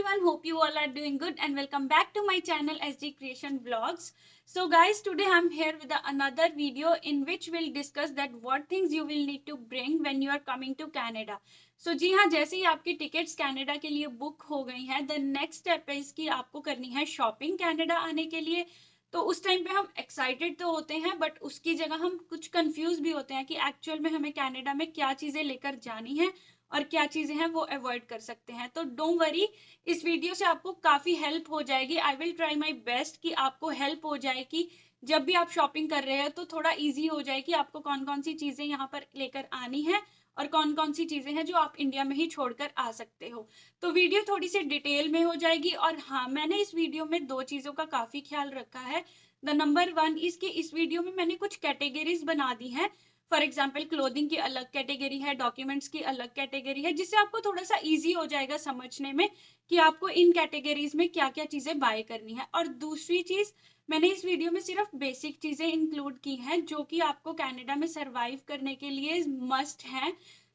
everyone, hope you all are doing good and welcome back to my channel SG Creation Vlogs. So guys, today I'm here with another video in which we'll discuss that what things you will need to bring when you are coming to Canada. So जी हाँ, जैसे ही आपकी tickets Canada के लिए book हो गई हैं, the next step है इसकी आपको करनी है शॉपिंग कनाडा आने के लिए। तो उस टाइम पे हम एक्साइटेड तो होते हैं बट उसकी जगह हम कुछ कंफ्यूज भी होते हैं कि एक्चुअल में हमें कनाडा में क्या चीज़ें लेकर जानी है और क्या चीज़ें हैं वो अवॉइड कर सकते हैं। तो डोंट वरी, इस वीडियो से आपको काफ़ी हेल्प हो जाएगी। I will try my best कि आपको हेल्प हो जाए कि जब भी आप शॉपिंग कर रहे हो तो थोड़ा इजी हो जाए कि आपको कौन कौन सी चीज़ें यहाँ पर लेकर आनी है और कौन कौन सी चीज़ें हैं जो आप इंडिया में ही छोड़कर आ सकते हो। तो वीडियो थोड़ी सी डिटेल में हो जाएगी। और हाँ, मैंने इस वीडियो में दो चीज़ों का काफ़ी ख्याल रखा है। द नंबर वन, इसकी इस वीडियो में मैंने कुछ कैटेगरीज बना दी हैं। फॉर एग्जाम्पल क्लोथिंग की अलग कैटेगरी है, डॉक्यूमेंट्स की अलग कैटेगरी है, जिससे आपको थोड़ा सा इजी हो जाएगा समझने में कि आपको इन कैटेगरीज में क्या क्या चीज़ें बाय करनी है। और दूसरी चीज़, मैंने इस वीडियो में सिर्फ बेसिक चीज़ें इंक्लूड की हैं जो कि आपको कनाडा में सरवाइव करने के लिए मस्ट हैं।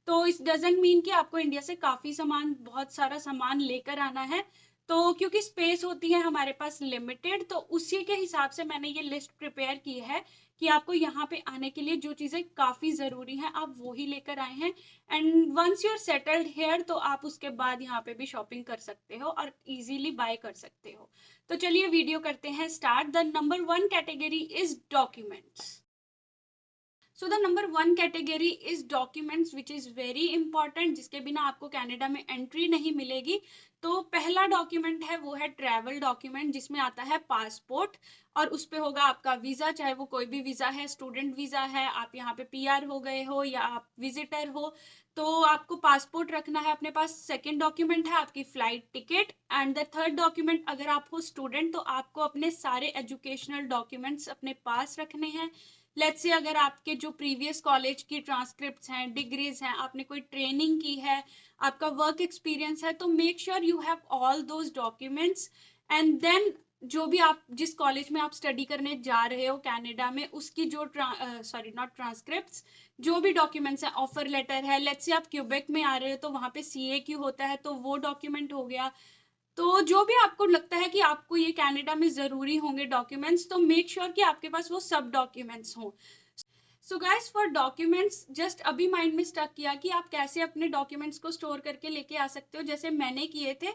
तो इस डजंट मीन कि आपको इंडिया से काफ़ी सामान, बहुत सारा सामान लेकर आना है। तो क्योंकि स्पेस होती है हमारे पास लिमिटेड, तो उसी के हिसाब से मैंने ये लिस्ट प्रिपेयर की है कि आपको यहाँ पे आने के लिए जो चीज़ें काफ़ी ज़रूरी हैं आप वो ही लेकर आए हैं। And once you are settled here तो आप उसके बाद यहाँ पे भी शॉपिंग कर सकते हो और इजीली बाय कर सकते हो। तो चलिए वीडियो करते हैं start. The number one category is documents. So the number one category is documents which is very important, जिसके बिना आपको कनाडा में एंट्री नहीं मिलेगी। तो पहला डॉक्यूमेंट है वो है ट्रैवल डॉक्यूमेंट, जिसमें आता है पासपोर्ट और उस पे होगा आपका वीज़ा, चाहे वो कोई भी वीज़ा है, स्टूडेंट वीज़ा है, आप यहाँ पे पीआर हो गए हो या आप विजिटर हो, तो आपको पासपोर्ट रखना है अपने पास। सेकेंड डॉक्यूमेंट है आपकी flight ticket. And the third document, अगर आप हो स्टूडेंट तो आपको अपने सारे एजुकेशनल डॉक्यूमेंट्स अपने पास रखने हैं। लेट्स से अगर आपके जो प्रीवियस कॉलेज की ट्रांसक्रिप्ट्स हैं, डिग्रीज हैं, आपने कोई ट्रेनिंग की है, आपका वर्क एक्सपीरियंस है, तो make sure you have all those documents. And then जो भी आप जिस कॉलेज में आप स्टडी करने जा रहे हो कनाडा में, उसकी जो नॉट ट्रांसक्रिप्ट्स, जो भी डॉक्यूमेंट्स हैं, ऑफर लेटर है, लेट्स से आप क्यूबेक में आ रहे हो तो वहाँ पे CAQ होता है तो वो डॉक्यूमेंट हो गया। तो जो भी आपको लगता है कि आपको ये कनाडा में ज़रूरी होंगे डॉक्यूमेंट्स, तो मेक श्योर कि आपके पास वो सब डॉक्यूमेंट्स हों। So guys, for documents just अभी माइंड में स्टक किया कि आप कैसे अपने डॉक्यूमेंट्स को स्टोर करके लेके आ सकते हो, जैसे मैंने किए थे।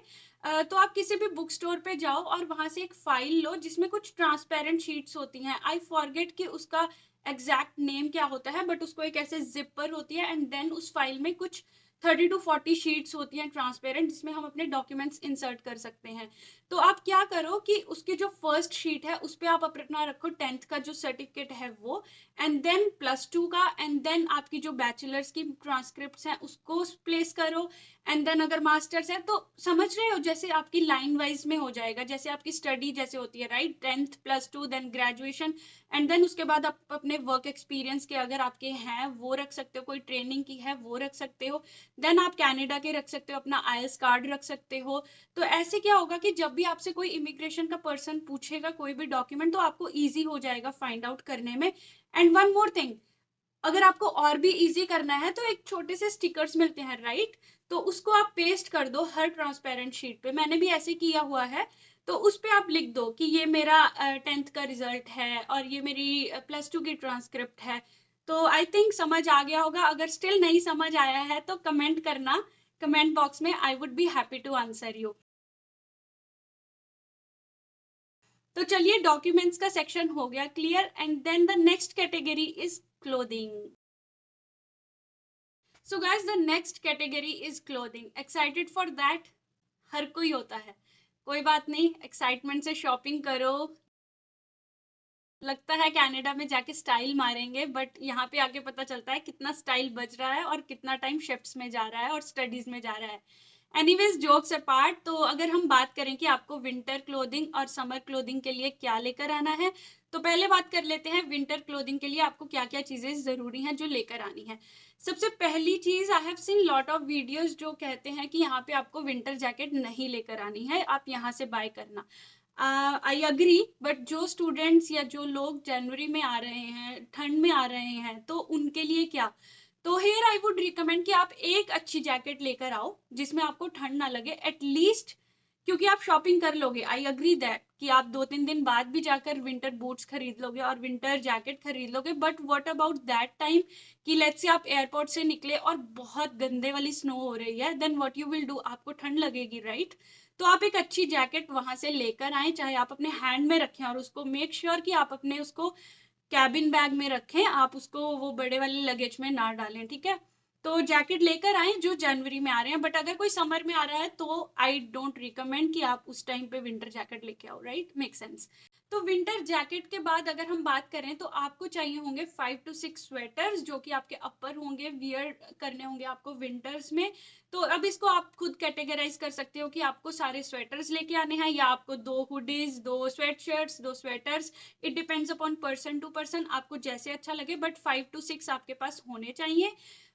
तो आप किसी भी बुक स्टोर पे जाओ और वहाँ से एक फाइल लो जिसमें कुछ ट्रांसपेरेंट शीट्स होती हैं। आई फॉरगेट कि उसका एग्जैक्ट नेम क्या होता है, बट उसको एक ऐसे जिपर होती है एंड देन उस फाइल में कुछ 30 to 40 शीट्स होती हैं ट्रांसपेरेंट, जिसमें हम अपने डॉक्यूमेंट्स इंसर्ट कर सकते हैं। तो आप क्या करो कि उसकी जो फर्स्ट शीट है उस पर आप अपना रखो 10th का जो सर्टिफिकेट है वो, एंड देन +2 का, एंड देन आपकी जो बैचलर्स की ट्रांसक्रिप्ट्स हैं उसको प्लेस करो। एंड देन अगर मास्टर्स है तो समझ रहे हो, जैसे आपकी लाइन वाइज में हो जाएगा, जैसे आपकी स्टडी जैसे होती है, right, 10th +2 then graduation, and then उसके बाद आप अपने वर्क एक्सपीरियंस के अगर आपके हैं वो रख सकते हो, कोई ट्रेनिंग की है वो रख सकते हो, देन आप कनाडा के रख सकते हो, अपना IELTS कार्ड रख सकते हो। तो ऐसे क्या होगा कि जब भी आपसे कोई इमिग्रेशन का पर्सन पूछेगा कोई भी डॉक्यूमेंट तो आपको ईजी हो जाएगा फाइंड आउट करने में। एंड वन मोर थिंग, अगर आपको और भी इजी करना है तो एक छोटे से स्टिकर्स मिलते हैं, राइट, तो उसको आप पेस्ट कर दो हर ट्रांसपेरेंट शीट पे। मैंने भी ऐसे किया हुआ है। तो उस पे आप लिख दो कि ये मेरा 10th का रिजल्ट है और ये मेरी +2 की ट्रांसक्रिप्ट है। तो आई थिंक समझ आ गया होगा। अगर स्टिल नहीं समझ आया है तो कमेंट करना कमेंट बॉक्स में, I would be happy to answer you. तो चलिए, डॉक्यूमेंट्स का सेक्शन हो गया clear. And then the next category is clothing. So guys, the next category is clothing. Excited for that? हर कोई होता है, कोई बात नहीं, एक्साइटमेंट से शॉपिंग करो। लगता है कनाडा में जाके स्टाइल मारेंगे, बट यहाँ पे आके पता चलता है कितना स्टाइल बच रहा है और कितना टाइम शिफ्ट्स में जा रहा है और स्टडीज में जा रहा है। एनीवेज, जोक्स अपार्ट, तो अगर हम बात करें कि आपको विंटर क्लोथिंग और समर क्लोथिंग के लिए क्या लेकर आना है, तो पहले बात कर लेते हैं विंटर क्लोथिंग के लिए आपको क्या क्या चीज़ें ज़रूरी हैं जो लेकर आनी है। सबसे पहली चीज़, I have seen lot of videos जो कहते हैं कि यहाँ पे आपको विंटर जैकेट नहीं लेकर आनी है, आप यहाँ से बाय करना। आई अग्री, बट जो स्टूडेंट्स या जो लोग जनवरी में आ रहे हैं, ठंड में आ रहे हैं, तो उनके लिए क्या? तो हेयर आई वुड रिकमेंड कि आप एक अच्छी जैकेट लेकर आओ जिसमें आपको ठंड ना लगे। एटलीस्ट क्योंकि आप शॉपिंग कर लोगे, आई अग्री दैट कि आप 2-3 दिन बाद भी जाकर विंटर बूट्स खरीद लोगे और विंटर जैकेट खरीद लोगे, but what about that time कि लेट्स से आप एयरपोर्ट से निकले और बहुत गंदे वाली स्नो हो रही है, then what you will do, आपको ठंड लगेगी, राइट? तो आप एक अच्छी जैकेट वहां से लेकर आए, चाहे आप अपने हैंड में रखें, और उसको मेक श्योर कि आप अपने उसको कैबिन बैग में रखें, आप उसको वो बड़े वाले लगेज में ना डालें, ठीक है? तो जैकेट लेकर आए जो जनवरी में आ रहे हैं, बट अगर कोई समर में आ रहा है तो आई डोंट रिकमेंड कि आप उस टाइम पे विंटर जैकेट लेके आओ, राइट? Make sense. तो विंटर जैकेट के बाद अगर हम बात करें तो आपको चाहिए होंगे 5 to 6 स्वेटर्स, जो कि आपके अपर होंगे, वियर करने होंगे आपको विंटर्स में। तो अब इसको आप खुद कैटेगराइज कर सकते हो कि आपको सारे स्वेटर्स लेके आने हैं, या आपको 2 hoodies, 2 sweatshirts, 2 sweaters. It depends upon person to person, आपको जैसे अच्छा लगे, बट 5 to 6 आपके पास होने चाहिए।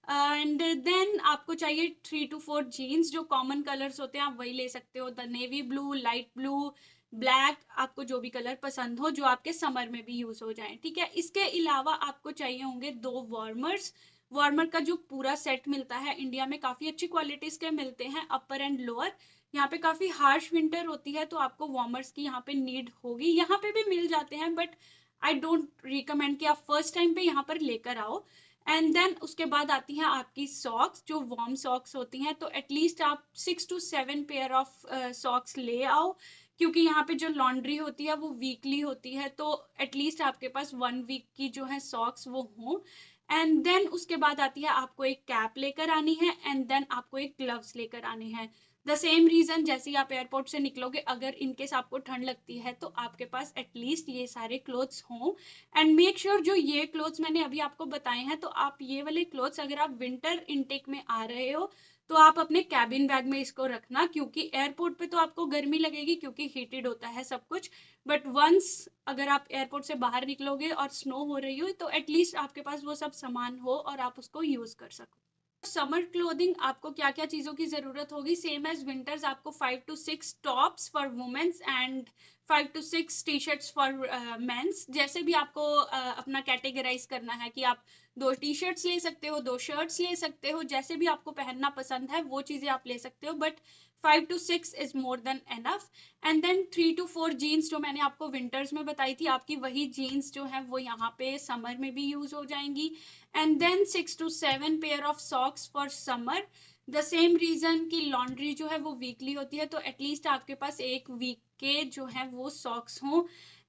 एंड देन आपको चाहिए 3 to 4 जीन्स, जो कॉमन कलर्स होते हैं आप वही ले सकते हो, the navy blue, light blue, black, आपको जो भी कलर पसंद हो, जो आपके समर में भी यूज हो जाए, ठीक है? इसके अलावा आपको चाहिए होंगे 2 वार्मर्स। वार्मर का जो पूरा सेट मिलता है इंडिया में, काफी अच्छी क्वालिटीज के मिलते हैं, अपर एंड लोअर। यहाँ पे काफी हार्श विंटर होती है तो आपको वार्मर्स की यहाँ पे नीड होगी, यहाँ पे भी मिल जाते हैं, बट आई डोंट रिकमेंड कि आप फर्स्ट टाइम पे यहाँ पर लेकर आओ। एंड देन उसके बाद आती हैं आपकी सॉक्स, जो वार्म सॉक्स होती हैं, तो एटलीस्ट आप 6 to 7 पेयर ऑफ सॉक्स ले आओ, क्योंकि यहाँ पे जो लॉन्ड्री होती है वो वीकली होती है, तो एटलीस्ट आपके पास 1 वीक की जो है सॉक्स वो हो। एंड देन उसके बाद आती है आपको एक कैप लेकर आनी है, एंड देन आपको एक ग्लव्स लेकर आने हैं। द सेम रीजन, जैसे ही आप एयरपोर्ट से निकलोगे, अगर इनकेस आपको ठंड लगती है तो आपके पास एटलीस्ट ये सारे क्लोथ्स हों। एंड मेक श्योर जो ये क्लोथ्स मैंने अभी आपको बताए हैं, तो आप ये वाले क्लोथ्स अगर आप विंटर इनटेक में आ रहे हो तो आप अपने कैबिन बैग में इसको रखना, क्योंकि एयरपोर्ट पे तो आपको गर्मी लगेगी क्योंकि हीटेड होता है सब कुछ, बट वंस अगर आप एयरपोर्ट से बाहर निकलोगे और स्नो हो रही हो तो एटलीस्ट आपके पास वो सब सामान हो और आप उसको यूज कर सको। समर क्लोथिंग आपको क्या क्या चीजों की जरूरत होगी, सेम एज विंटर्स, आपको 5 to 6 tops for womens and 5 to 6 T shirts for mens. जैसे भी आपको अपना कैटेगराइज करना है कि आप 2 टी शर्ट्स ले सकते हो, 2 शर्ट्स ले सकते हो, जैसे भी आपको पहनना पसंद है वो चीजें आप ले सकते हो, but 5 to 6 is more than enough. And then 3 to 4 jeans, जो मैंने आपको विंटर्स में बताई थी, आपकी वही जीन्स जो है वो यहाँ पे समर में भी यूज हो जाएंगी। And then 6 to 7 pair of socks for summer. The same reason कि लॉन्ड्री जो है वो वीकली होती है, तो एटलीस्ट आपके पास एक वीक के जो है वो सॉक्स हों।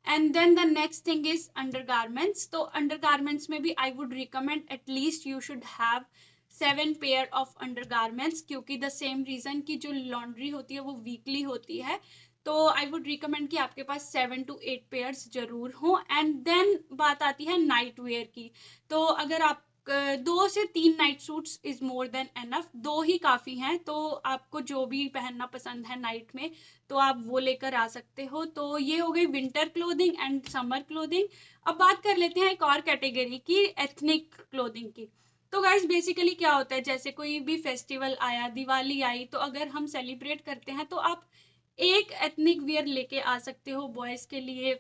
And then the next thing is under garments. तो अंडर गारमेंट्स में भी I would recommend at least you should have 7 pair of under garments, क्योंकि द सेम रीजन की जो लॉन्ड्री होती है वो वीकली होती है, तो आई वुड रिकमेंड कि आपके पास 7 to 8 पेयर्स जरूर हों। एंड देन बात आती है नाइट वेयर की। तो अगर आप 2 से 3 night suits is more than enough, 2 ही काफी हैं, तो आपको जो भी पहनना पसंद है नाइट में तो आप वो लेकर आ सकते हो। तो ये हो गई winter clothing and summer clothing. अब बात कर लेते हैं एक और कैटेगरी की, एथनिक क्लोथिंग की। तो गाइस बेसिकली क्या होता है, जैसे कोई भी फेस्टिवल आया, दिवाली आई, तो अगर हम सेलिब्रेट करते हैं तो आप एक एथनिक वियर लेके आ सकते हो, बॉयज के लिए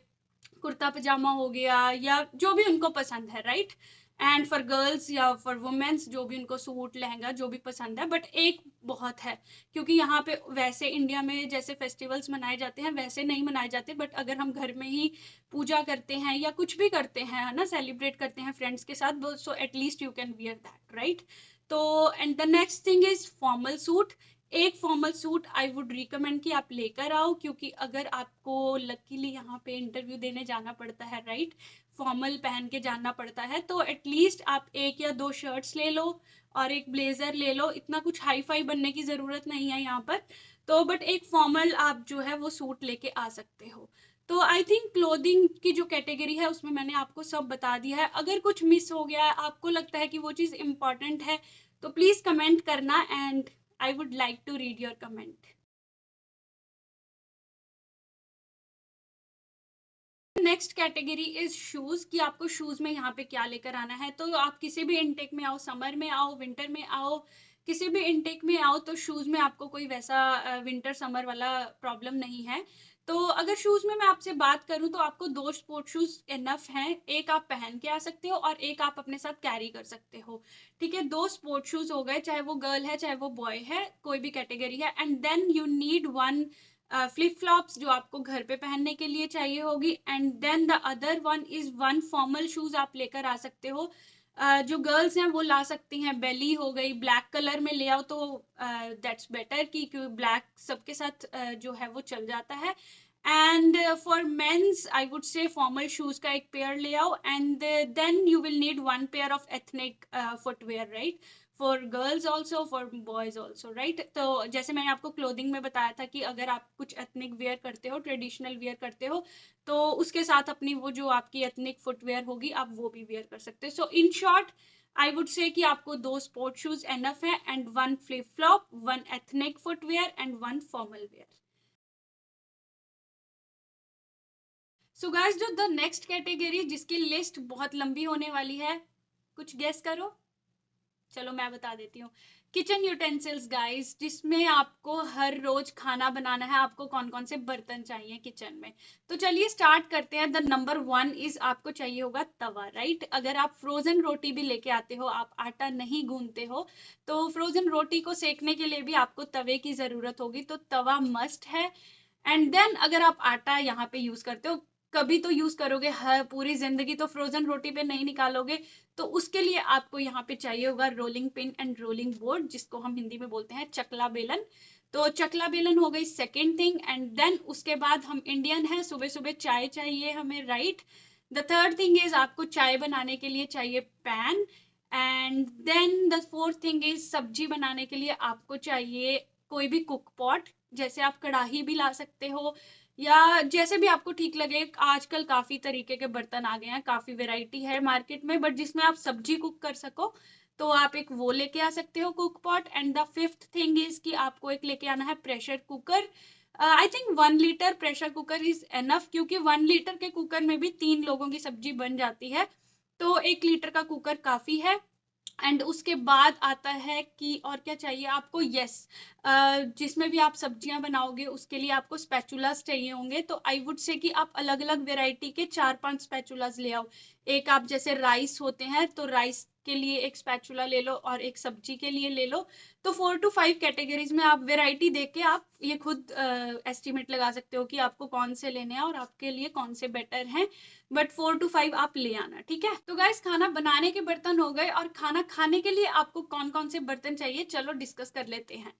कुर्ता पजामा हो गया या जो भी उनको पसंद है, राइट? एंड फॉर गर्ल्स या फॉर वुमेन्स जो भी उनको सूट लहंगा जो भी पसंद है, बट एक बहुत है, क्योंकि यहाँ पे वैसे इंडिया में जैसे फेस्टिवल्स मनाए जाते हैं वैसे नहीं मनाए जाते, बट अगर हम घर में ही पूजा करते हैं या कुछ भी करते हैं, है ना, सेलिब्रेट करते हैं फ्रेंड्स के साथ, so at least you can wear that, right? तो and the next thing is formal suit. एक formal suit I would recommend कि आप लेकर आओ, क्योंकि अगर आपको लकीली यहाँ पे इंटरव्यू देने जाना पड़ता है, राइट, फॉर्मल पहन के जाना पड़ता है, तो एटलीस्ट आप 1 या 2 शर्ट्स ले लो और एक ब्लेजर ले लो, इतना कुछ हाई फाई बनने की जरूरत नहीं है यहाँ पर। तो बट एक फॉर्मल आप जो है वो सूट लेके आ सकते हो। तो आई थिंक क्लोथिंग की जो कैटेगरी है उसमें मैंने आपको सब बता दिया है। अगर कुछ मिस हो गया है, आपको लगता है कि वो चीज़ इम्पॉर्टेंट है, तो प्लीज कमेंट करना and I would like to read your comment. Next category is shoes, कि आपको शूज में यहाँ पे क्या लेकर आना है। तो आप किसी भी इनटेक में आओ, समर में आओ, विंटर में आओ, किसी भी इनटेक में आओ, तो शूज में आपको कोई वैसा विंटर समर वाला प्रॉब्लम नहीं है। तो अगर शूज में मैं आपसे बात करूं तो आपको 2 स्पोर्ट शूज इनफ हैं, एक आप पहन के आ सकते हो और एक आप अपने साथ कैरी कर सकते हो, ठीक है? 2 स्पोर्ट शूज हो गए, चाहे वो गर्ल है चाहे वो बॉय है, कोई भी कैटेगरी है। And then you need 1 flip flops जो आपको घर पे पहनने के लिए चाहिए होगी, and then the other one is one formal shoes आप लेकर आ सकते हो। जो गर्ल्स हैं वो ला सकती हैं, बेली हो गई, ब्लैक कलर में ले आओ तो दैट्स बेटर, कि क्योंकि ब्लैक सबके साथ जो है वो चल जाता है। And for mens I would say formal shoes का एक पेयर ले आओ, and then you will need one pair of ethnic footwear, right, for girls also, for boys also, right. तो जैसे मैंने आपको क्लोथिंग में बताया था कि अगर आप कुछ एथनिक वेयर करते हो, ट्रेडिशनल वेयर करते हो, तो उसके साथ अपनी वो जो आपकी एथनिक फुटवेयर होगी आप वो भी वेयर कर सकते हो। सो in short I would say कि आपको 2 स्पोर्ट शूज एनफ है, and 1 flip flop, 1 ethnic footwear and 1 formal wear. So guys, जो द नेक्स्ट कैटेगरी जिसकी लिस्ट बहुत लंबी होने वाली है, कुछ गेस करो। चलो मैं बता देती हूँ। किचन यूटेंसिल्स गाइस, जिसमें आपको हर रोज खाना बनाना है, आपको कौन कौन से बर्तन चाहिए किचन में। तो चलिए स्टार्ट करते हैं। द नंबर 1 इज आपको चाहिए होगा तवा, राइट। अगर आप फ्रोजन रोटी भी लेके आते हो, आप आटा नहीं गूंथते हो, तो फ्रोजन रोटी को सेकने के लिए भी आपको तवे की जरूरत होगी, तो तवा मस्ट है। एंड देन अगर आप आटा यहाँ पे यूज करते हो, कभी तो यूज करोगे, हर पूरी जिंदगी तो फ्रोजन रोटी पे नहीं निकालोगे, तो उसके लिए आपको यहाँ पे चाहिए होगा rolling pin and rolling board, जिसको हम हिंदी में बोलते हैं चकला बेलन। तो चकला बेलन हो गई सेकेंड थिंग, एंड देन उसके बाद हम इंडियन हैं, सुबह सुबह चाय चाहिए हमें, right. The third thing is आपको चाय बनाने के लिए चाहिए pan, and then the fourth thing is सब्जी बनाने के लिए आपको चाहिए कोई भी कुक पॉट, जैसे आप कढ़ाई भी ला सकते हो, या जैसे भी आपको ठीक लगे। आजकल काफी तरीके के बर्तन आ गए हैं, काफी वैरायटी है मार्केट में, बट जिसमें आप सब्जी कुक कर सको, तो आप एक वो लेके आ सकते हो cook pot. And the fifth thing is कि आपको एक लेके आना है pressure cooker. I think 1 litre pressure cooker is enough, क्योंकि 1 लीटर के कुकर में भी 3 लोगों की सब्जी बन जाती है, तो 1 लीटर का कुकर काफी है। एंड उसके बाद आता है कि और क्या चाहिए आपको, यस, जिसमें भी आप सब्जियां बनाओगे उसके लिए आपको स्पैचुलास चाहिए होंगे। तो आई वुड से कि आप अलग अलग वेराइटी के 4-5 स्पैचुलास ले आओ। एक आप जैसे राइस होते हैं, तो राइस के लिए एक स्पैचुला ले लो, और एक सब्जी के लिए ले लो। तो 4 to 5 कैटेगरीज में आप वेराइटी देके आप ये खुद एस्टिमेट लगा सकते हो कि आपको कौन से लेने हैं और आपके लिए कौन से बेटर हैं, बट 4 to 5 आप ले आना, ठीक है। तो गाइस, खाना बनाने के बर्तन हो गए, और खाना खाने के लिए आपको कौन कौन से बर्तन चाहिए, चलो डिस्कस कर लेते हैं।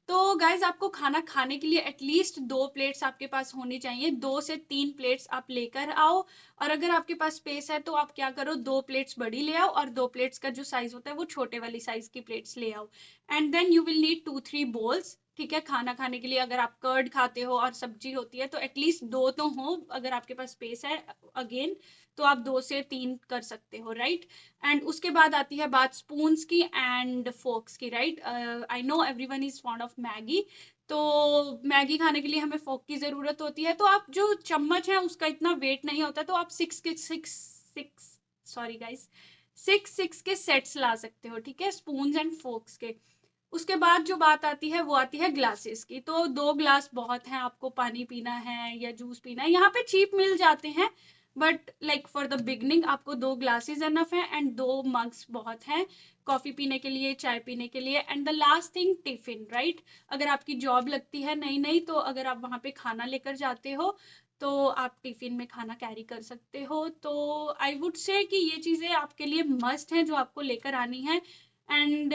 तो गाइस, आपको खाना खाने के लिए एटलीस्ट 2 प्लेट्स आपके पास होनी चाहिए, 2 से 3 प्लेट्स आप लेकर आओ। और अगर आपके पास स्पेस है तो आप क्या करो, 2 प्लेट्स बड़ी ले आओ, और 2 प्लेट्स का जो साइज होता है वो छोटे वाली साइज की प्लेट्स ले आओ। And then you will need 2-3 bowls, ठीक है, खाना खाने के लिए। अगर आप कर्ड खाते हो और सब्जी होती है, तो एटलीस्ट 2 तो हो, अगर आपके पास स्पेस है अगेन, तो आप 2 से 3 कर सकते हो, राइट। एंड उसके बाद आती है बात स्पून्स की एंड फोक्स की, right. I know everyone is fond of Maggi, तो मैगी खाने के लिए हमें फोक की जरूरत होती है। तो आप जो चम्मच है उसका इतना वेट नहीं होता, तो आप 6 सॉरी गाइस, 6 के सेट्स ला सकते हो, ठीक है, स्पून्स एंड फोक्स के। उसके बाद जो बात आती है वो आती है ग्लासेस की। तो 2 ग्लास बहुत हैं, आपको पानी पीना है या जूस पीना है, यहाँ पे चीप मिल जाते हैं, but like for the beginning आपको 2 ग्लासेस एनफ है, एंड 2 मग्स बहुत हैं कॉफी पीने के लिए, चाय पीने के लिए। And the last thing, tiffin, right. अगर आपकी जॉब लगती है नई नई, तो अगर आप वहाँ पे खाना लेकर जाते हो, तो आप टिफिन में खाना कैरी कर सकते हो। तो आई वुड से कि ये चीज़ें आपके लिए मस्ट हैं जो आपको लेकर आनी है। एंड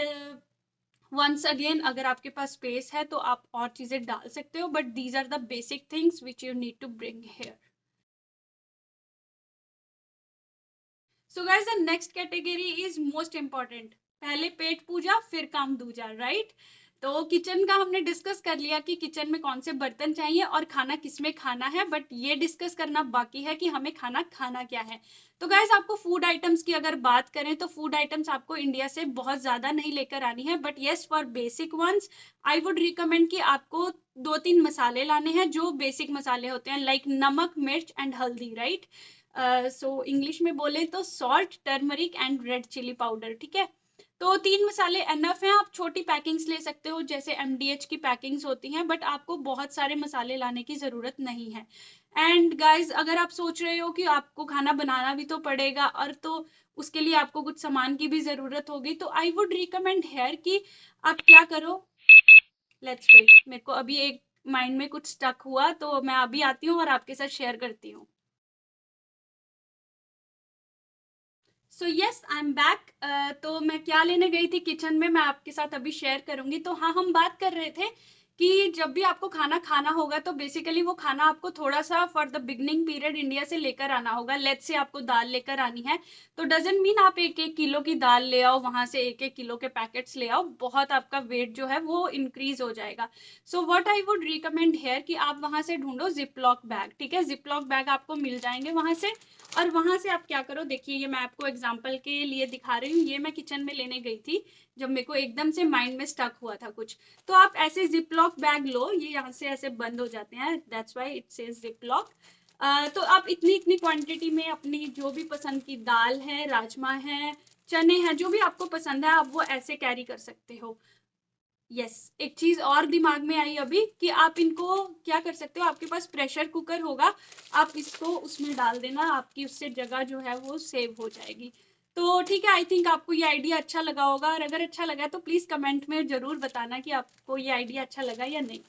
वंस अगेन, अगर आपके पास स्पेस है तो आप और चीजें डाल सकते हो, but these are the basic things which you need to bring here. So guys, the next category is most important. पहले पेट पूजा फिर काम दूजा, राइट। तो किचन का हमने डिस्कस कर लिया कि किचन में कौन से बर्तन चाहिए और खाना किसमें खाना है, बट ये डिस्कस करना बाकी है कि हमें खाना खाना क्या है। तो गाइस, आपको फूड आइटम्स की अगर बात करें, तो फूड आइटम्स आपको इंडिया से बहुत ज्यादा नहीं लेकर आनी है, but yes, for basic ones I would recommend कि आपको 2-3 मसाले लाने हैं, जो बेसिक मसाले होते हैं, लाइक नमक, मिर्च एंड हल्दी, राइट। सो इंग्लिश में बोले तो salt, turmeric and red chilli powder, ठीक है। तो 3 मसाले एनफ हैं। आप छोटी पैकिंग्स ले सकते हो, जैसे MDH की पैकिंग्स होती हैं, बट आपको बहुत सारे मसाले लाने की जरूरत नहीं है। एंड गाइज, अगर आप सोच रहे हो कि आपको खाना बनाना भी तो पड़ेगा, और तो उसके लिए आपको कुछ सामान की भी जरूरत होगी, तो आई वुड रिकमेंड हेयर कि आप क्या करो, लेट्स वेट, मेरे को अभी एक माइंड में कुछ स्टक हुआ तो मैं अभी आती हूँ और आपके साथ शेयर करती हूँ। So yes, I am back. तो मैं क्या लेने गई थी किचन में, मैं आपके साथ अभी शेयर करूंगी। तो हाँ, हम बात कर रहे थे कि जब भी आपको खाना खाना होगा तो बेसिकली वो खाना आपको थोड़ा सा for the beginning period India से लेकर आना होगा। लेट्स से आपको दाल लेकर आनी है, तो डजंट मीन आप 1-1 किलो की दाल ले आओ, वहां से 1-1 किलो के पैकेट्स ले आओ, बहुत आपका वेट जो है वो इंक्रीज हो जाएगा। So what I would recommend here कि आप वहां से ढूंढो जिपलॉक बैग। ठीक है, जिपलॉक बैग आपको मिल जाएंगे वहां से। और वहां से आप क्या करो, देखिए ये मैं आपको एग्जांपल के लिए दिखा रही हूँ। ये मैं किचन में लेने गई थी जब मेरे को एकदम से माइंड में स्टक हुआ था कुछ। तो आप ऐसे जिपलॉक बैग लो, ये यहाँ से ऐसे बंद हो जाते हैं, that's why it says ziplock. तो आप इतनी इतनी क्वांटिटी में अपनी जो भी पसंद की दाल है, राजमा है, चने हैं, जो भी आपको पसंद है, आप वो ऐसे कैरी कर सकते हो। यस, एक चीज और दिमाग में आई अभी कि आप इनको क्या कर सकते हो, आपके पास प्रेशर कुकर होगा, आप इसको उसमें डाल देना, आपकी उससे जगह जो है वो सेव हो जाएगी। तो ठीक है, आई थिंक आपको ये आइडिया अच्छा लगा होगा, और अगर अच्छा लगा तो प्लीज कमेंट में जरूर बताना कि आपको ये आइडिया अच्छा लगा या नहीं।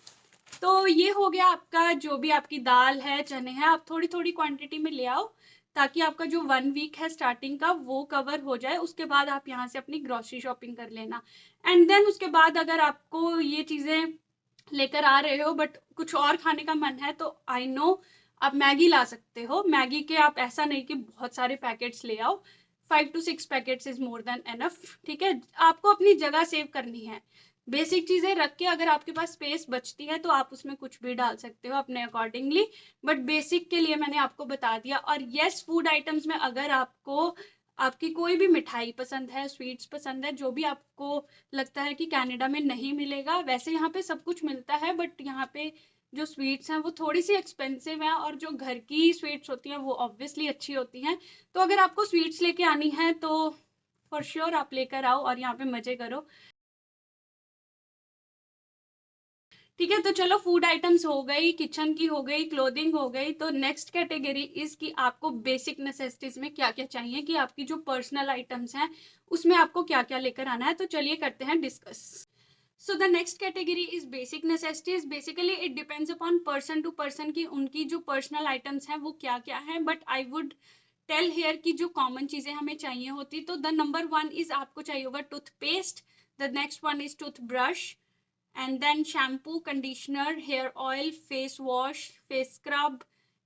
तो ये हो गया आपका, जो भी आपकी दाल है, चने हैं, आप थोड़ी थोड़ी क्वांटिटी में ले आओ ताकि आपका जो 1 वीक है स्टार्टिंग का वो कवर हो जाए। उसके बाद आप यहाँ से अपनी ग्रोसरी शॉपिंग कर लेना। एंड देन उसके बाद अगर आपको ये चीजें लेकर आ रहे हो बट कुछ और खाने का मन है, तो आई नो आप मैगी ला सकते हो। मैगी के आप ऐसा नहीं कि बहुत सारे पैकेट्स ले आओ, 5 to 6 packets is more than enough. ठीक है, आपको अपनी जगह सेव करनी है, बेसिक चीजें रख के। अगर आपके पास स्पेस बचती है तो आप उसमें कुछ भी डाल सकते हो अपने अकॉर्डिंगली, बट बेसिक के लिए मैंने आपको बता दिया। और यस, फूड आइटम्स में अगर आपको आपकी कोई भी मिठाई पसंद है, स्वीट्स पसंद है, जो भी आपको लगता है कि कनाडा में नहीं मिलेगा, वैसे यहाँ पे सब कुछ मिलता है, बट यहाँ पे जो स्वीट्स हैं वो थोड़ी सी एक्सपेंसिव हैं, और जो घर की स्वीट्स होती हैं वो ऑब्वियसली अच्छी होती हैं। तो अगर आपको स्वीट्स लेके आनी है तो फॉर श्योर आप लेकर आओ और यहाँ पे मजे करो। ठीक है, तो चलो, फूड आइटम्स हो गई, किचन की हो गई, क्लोथिंग हो गई। तो नेक्स्ट कैटेगरी इज कि आपको बेसिक नेसेसिटीज में क्या क्या चाहिए, कि आपकी जो पर्सनल आइटम्स हैं उसमें आपको क्या क्या लेकर आना है। तो चलिए करते हैं discuss. So the next category is basic necessities. Basically it depends upon person to person की उनकी जो पर्सनल आइटम्स हैं वो क्या क्या हैं, but I would tell here की जो कॉमन चीजें हमें चाहिए होती, तो द नंबर 1 इज आपको चाहिए होगा toothpaste, the next one is tooth brush, and then shampoo, conditioner, hair oil, face wash, face scrub,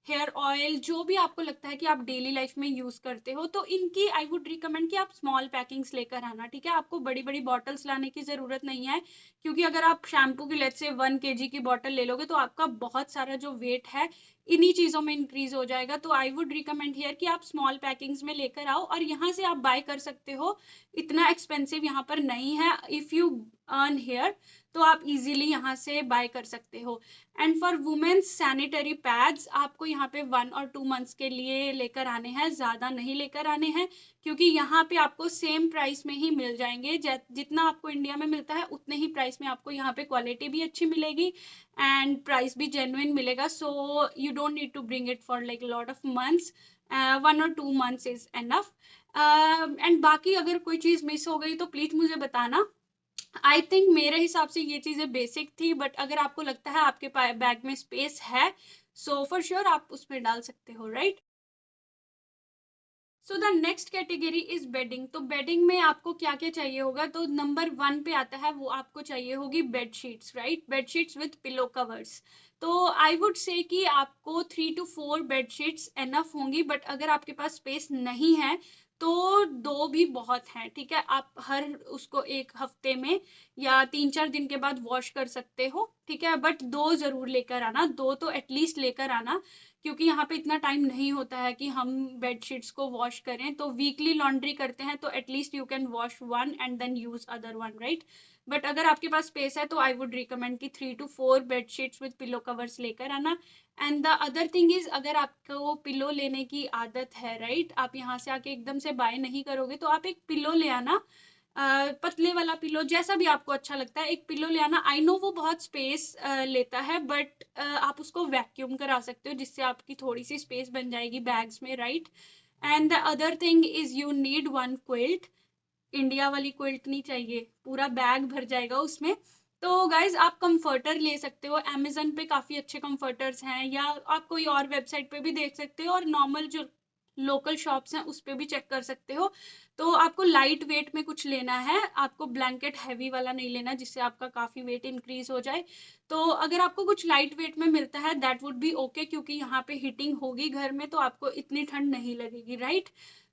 hair oil, जो भी आपको लगता है कि आप डेली लाइफ में यूज करते हो, तो इनकी आई वुड रिकमेंड कि आप स्मॉल पैकिंग्स लेकर आना। ठीक है, आपको बड़ी बड़ी बॉटल्स लाने की जरूरत नहीं है, क्योंकि अगर आप शैम्पू की लेट से 1 kg की बॉटल ले लोगे तो आपका बहुत सारा जो वेट है इन्हीं चीजों में इंक्रीज हो जाएगा। तो आई वुड रिकमेंड हियर कि आप स्मॉल पैकिंग्स में लेकर आओ, और यहाँ से आप बाय कर सकते हो, इतना एक्सपेंसिव यहाँ पर नहीं है। इफ यू अर्न हेयर तो आप इजीली यहाँ से बाय कर सकते हो। And for womens sanitary pads आपको यहाँ पे 1 और 2 मंथ्स के लिए लेकर आने हैं, ज़्यादा नहीं लेकर आने हैं, क्योंकि यहाँ पे आपको सेम प्राइस में ही मिल जाएंगे। जितना आपको इंडिया में मिलता है उतने ही प्राइस में आपको यहाँ पे क्वालिटी भी अच्छी मिलेगी एंड प्राइस भी जेन्युइन मिलेगा। So you don't need to bring it for like lot of months, 1 और 2 मंथ्स इज एनफ। एंड बाकी अगर कोई चीज़ मिस हो गई तो प्लीज़ मुझे बताना। आई थिंक मेरे हिसाब से ये चीजें बेसिक थी, बट अगर आपको लगता है आपके बैग में स्पेस है, सो फॉर श्योर आप उसमें डाल सकते हो, right. So the next category is bedding. तो बेडिंग में आपको क्या क्या चाहिए होगा, तो नंबर 1 पे आता है, वो आपको चाहिए होगी bedsheets, right, bedsheets with pillow covers. तो आई वुड से कि आपको 3 to 4 बेडशीट्स एनफ होंगी, बट अगर आपके पास स्पेस नहीं है तो 2 भी बहुत हैं। ठीक है, आप हर उसको 1 हफ्ते में या 3-4 दिन के बाद वॉश कर सकते हो। ठीक है, बट 2 जरूर लेकर आना, 2 तो एटलीस्ट लेकर आना, क्योंकि यहाँ पे इतना टाइम नहीं होता है कि हम बेडशीट्स को वॉश करें। तो वीकली लॉन्ड्री करते हैं तो at least you can wash 1 and then use other 1, right. But अगर आपके पास स्पेस है तो आई वुड रिकमेंड कि 3 to 4 bedsheets with pillow covers लेकर आना। And the other thing is, अगर आपको पिलो लेने की आदत है, राइट, आप यहाँ से आके एकदम से बाय नहीं करोगे, तो आप एक पिलो ले आना, पतले वाला पिलो, जैसा भी आपको अच्छा लगता है, एक पिलो ले आना। आई नो वो बहुत स्पेस लेता है, बट आप उसको वैक्यूम करा सकते हो, जिससे आपकी थोड़ी सी स्पेस बन जाएगी बैग्स में, right. And the other thing is you need 1 quilt. India वाली क्विल्ट नहीं चाहिए, पूरा बैग भर जाएगा उसमें। तो गाइज आप कंफर्टर ले सकते हो, अमेजन पे काफ़ी अच्छे कंफर्टर्स हैं, या आप कोई और वेबसाइट पे भी देख सकते हो, और नॉर्मल जो लोकल शॉप्स हैं उस पे भी चेक कर सकते हो। तो आपको लाइट वेट में कुछ लेना है, आपको ब्लैंकेट हैवी वाला नहीं लेना जिससे आपका काफ़ी वेट इंक्रीज हो जाए। तो अगर आपको कुछ लाइट वेट में मिलता है दैट वुड बी ओके, क्योंकि यहाँ पे हीटिंग होगी घर में तो आपको इतनी ठंड नहीं लगेगी, राइट।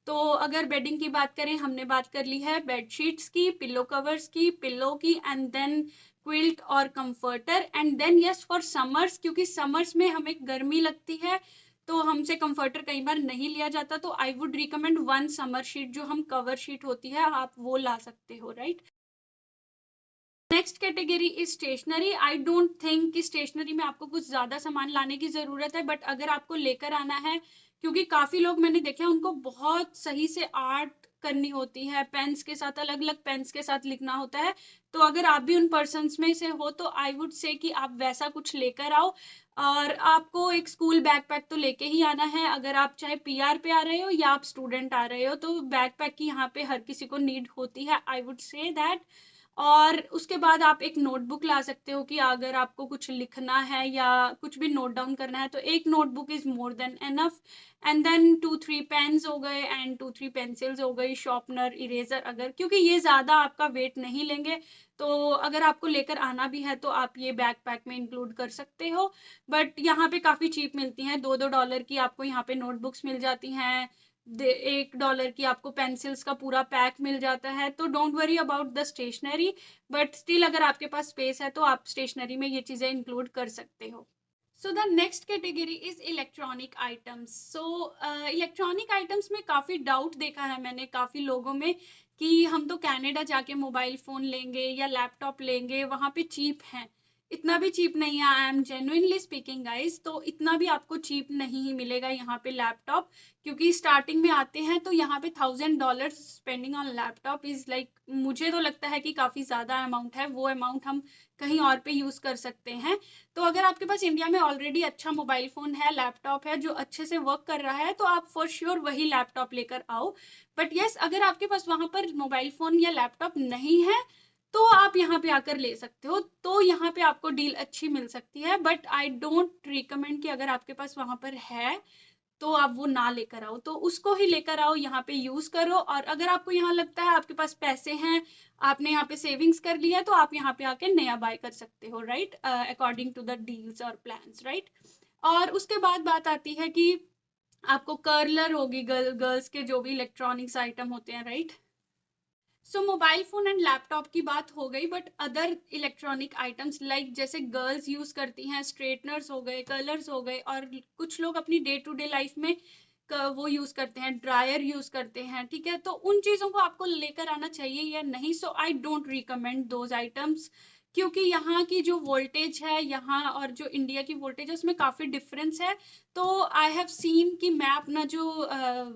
तो अगर बेडिंग की बात करें, हमने बात कर ली है बेडशीट्स की, पिलो कवर्स की, पिलो की, एंड देन क्विल्ट और comforter, and then yes for summers, क्योंकि समर्स में हमें गर्मी लगती है तो हमसे कंफर्टर कई बार नहीं लिया जाता, तो I would recommend one summer sheet, जो हम कवर शीट होती है आप वो ला सकते हो, right. Next category is stationary. I don't think कि स्टेशनरी में आपको कुछ ज्यादा सामान लाने की जरूरत है, बट अगर आपको लेकर आना है, क्योंकि काफी लोग मैंने देखे हैं उनको बहुत सही से आर्ट करनी होती है, पेन्स के साथ, अलग अलग पेन्स के साथ लिखना होता है, तो अगर आप भी उन पर्सन्स में से हो तो आई वुड से कि आप वैसा कुछ लेकर आओ। और आपको एक स्कूल बैकपैक तो लेके ही आना है, अगर आप चाहे पीआर पे आ रहे हो या आप स्टूडेंट आ रहे हो, तो बैकपैक की यहाँ पे हर किसी को नीड होती है, आई वुड से दैट। और उसके बाद आप एक नोटबुक ला सकते हो कि अगर आपको कुछ लिखना है या कुछ भी नोट डाउन करना है तो एक notebook is more than enough. And then 2-3 pens हो गए एंड 2-3 पेंसिल्स हो गई, शॉर्पनर, इरेजर, अगर, क्योंकि ये ज़्यादा आपका वेट नहीं लेंगे, तो अगर आपको लेकर आना भी है तो आप ये बैकपैक में इंक्लूड कर सकते हो। बट यहाँ पे काफ़ी चीप मिलती हैं, $2-2 की आपको यहाँ पे नोटबुक्स मिल जाती हैं, $1 की आपको पेंसिल्स का पूरा पैक मिल जाता है। तो don't worry about the stationery, but still अगर आपके पास स्पेस है तो आप स्टेशनरी में ये चीज़ें इंक्लूड कर सकते हो। सो the next category is electronic items. So electronic items में काफ़ी डाउट देखा है मैंने काफ़ी लोगों में कि हम तो कनाडा जाके मोबाइल फ़ोन लेंगे या लैपटॉप लेंगे, वहाँ पे चीप हैं। इतना भी चीप नहीं है, I am genuinely speaking guys, तो इतना भी आपको चीप नहीं ही मिलेगा यहाँ पे लैपटॉप, क्योंकि स्टार्टिंग में आते हैं तो यहाँ पे $1000 spending on laptop is like, मुझे तो लगता है कि काफ़ी ज़्यादा अमाउंट है, वो अमाउंट हम कहीं और पे यूज़ कर सकते हैं। तो अगर आपके पास इंडिया में ऑलरेडी अच्छा मोबाइल फ़ोन है, लैपटॉप है जो अच्छे से वर्क कर रहा है, तो आप फॉर श्योर वही लैपटॉप लेकर आओ। बट यस, अगर आपके पास वहाँ पर मोबाइल फ़ोन या लैपटॉप नहीं है तो आप यहाँ पे आकर ले सकते हो, तो यहाँ पे आपको डील अच्छी मिल सकती है। बट आई डोंट रिकमेंड कि अगर आपके पास वहाँ पर है तो आप वो ना लेकर आओ, तो उसको ही लेकर आओ, यहाँ पे यूज करो। और अगर आपको यहाँ लगता है आपके पास पैसे हैं, आपने यहाँ पे सेविंग्स कर लिया है, तो आप यहाँ पे आके नया बाय कर सकते हो, right, according to the deals और प्लान्स, राइट। और उसके बाद बात आती है कि आपको कर्लर होगी, गर्ल्स के जो भी इलेक्ट्रॉनिक्स आइटम होते हैं, right. So mobile phone and laptop की बात हो गई, but other electronic items like जैसे गर्ल्स यूज करती हैं, स्ट्रेटनर्स हो गए, कलर्स हो गए, और कुछ लोग अपनी डे टू डे लाइफ में वो यूज करते हैं, ड्रायर यूज करते हैं, ठीक है, तो उन चीजों को आपको लेकर आना चाहिए या नहीं। So I don't recommend those items, क्योंकि यहाँ की जो वोल्टेज है यहाँ और जो इंडिया की वोल्टेज है उसमें काफी डिफरेंस है। तो आई हैव सीन कि मैं अपना जो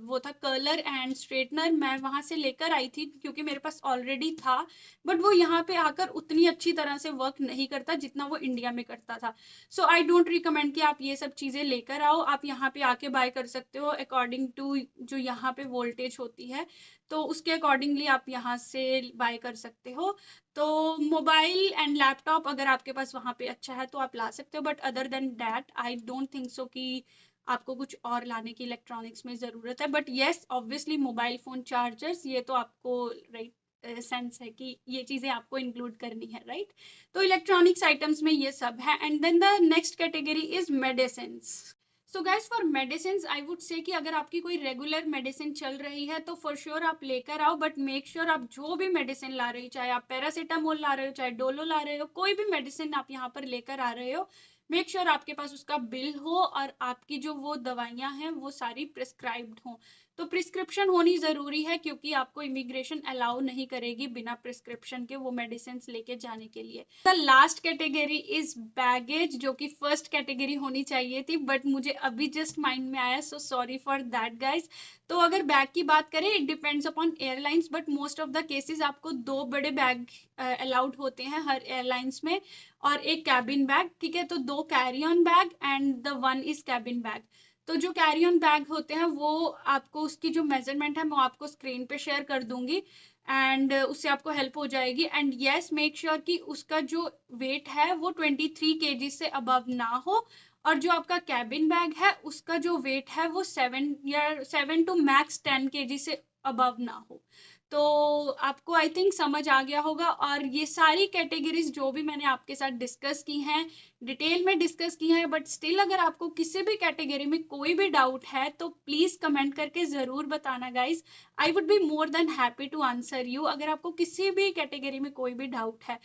वो था कर्लर एंड स्ट्रेटनर, मैं वहाँ से लेकर आई थी क्योंकि मेरे पास ऑलरेडी था, बट वो यहाँ पे आकर उतनी अच्छी तरह से वर्क नहीं करता जितना वो इंडिया में करता था। सो आई डोंट रिकमेंड कि आप ये सब चीज़ें लेकर आओ, आप यहाँ पे आके बाय कर सकते हो अकॉर्डिंग टू जो यहाँ पे वोल्टेज होती है, तो उसके अकॉर्डिंगली आप यहाँ से बाय कर सकते हो। तो मोबाइल एंड लैपटॉप अगर आपके पास वहाँ पे अच्छा है तो आप ला सकते हो, but other than that I don't think so कि आपको कुछ और लाने की इलेक्ट्रॉनिक्स में ज़रूरत है। But yes, obviously mobile phone chargers ये तो आपको, राइट, सेंस है कि ये चीज़ें आपको इंक्लूड करनी है, राइट। तो इलेक्ट्रॉनिक्स आइटम्स में ये सब है। And then the next category is medicine. So guys for medicine I would say कि अगर आपकी कोई रेगुलर मेडिसिन चल रही है तो फॉर श्योर आप लेकर आओ, बट मेक श्योर आप जो भी मेडिसिन ला रहे हो, चाहे आप पैरासीटामोल ला रहे हो, चाहे डोलो ला रहे हो, कोई भी मेडिसिन आप यहाँ पर लेकर आ रहे हो, मेक श्योर आपके पास उसका बिल हो और आपकी जो वो दवाइयाँ हैं वो सारी प्रिस्क्राइब्ड हों। तो प्रिस्क्रिप्शन होनी ज़रूरी है, क्योंकि आपको इमिग्रेशन अलाउ नहीं करेगी बिना प्रिस्क्रिप्शन के वो मेडिसिन लेके जाने के लिए। The last category is baggage, जो कि फर्स्ट कैटेगरी होनी चाहिए थी, बट मुझे अभी जस्ट माइंड में आया, so sorry for that guys. तो अगर बैग की बात करें, it depends upon airlines, but most of the cases आपको 2 बड़े बैग अलाउड होते हैं हर एयरलाइंस में, और एक कैबिन बैग, ठीक है। तो 2 carry on bag and the 1 is cabin bag. तो जो कैरी ऑन बैग होते हैं वो आपको उसकी जो मेजरमेंट है मैं आपको स्क्रीन पे शेयर कर दूंगी, एंड उससे आपको हेल्प हो जाएगी। एंड येस, मेक श्योर कि उसका जो वेट है वो 23 kg से अबव ना हो, और जो आपका कैबिन बैग है उसका जो वेट है वो 7 टू मैक्स 10 kg से अबव ना हो। तो आपको आई थिंक समझ आ गया होगा। और ये सारी कैटेगरीज जो भी मैंने आपके साथ डिस्कस की हैं, डिटेल में डिस्कस की हैं, बट स्टिल अगर आपको किसी भी कैटेगरी में कोई भी डाउट है तो प्लीज़ कमेंट करके ज़रूर बताना guys. I would be more than happy to answer you अगर आपको किसी भी कैटेगरी में कोई भी डाउट है।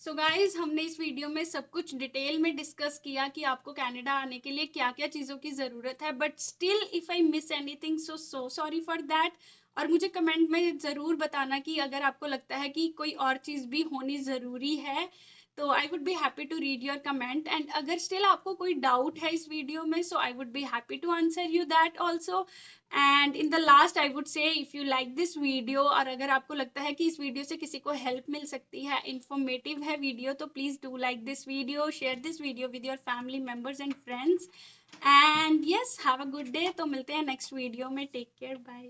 सो गाइज, हमने इस वीडियो में सब कुछ डिटेल में डिस्कस किया कि आपको कनाडा आने के लिए क्या क्या चीज़ों की ज़रूरत है, but still if I miss anything so sorry for that. और मुझे कमेंट में ज़रूर बताना कि अगर आपको लगता है कि कोई और चीज़ भी होनी ज़रूरी है, तो I would be happy to read your comment. And अगर स्टिल आपको कोई डाउट है इस वीडियो में, so I would be happy to answer you that also. And in the last I would say, if you like this video, और अगर आपको लगता है कि इस वीडियो से किसी को हेल्प मिल सकती है, इंफॉर्मेटिव है वीडियो, तो please do like this video, share this video with your family members and friends. And yes, have a good day. तो मिलते हैं नेक्स्ट वीडियो में। Take care, bye.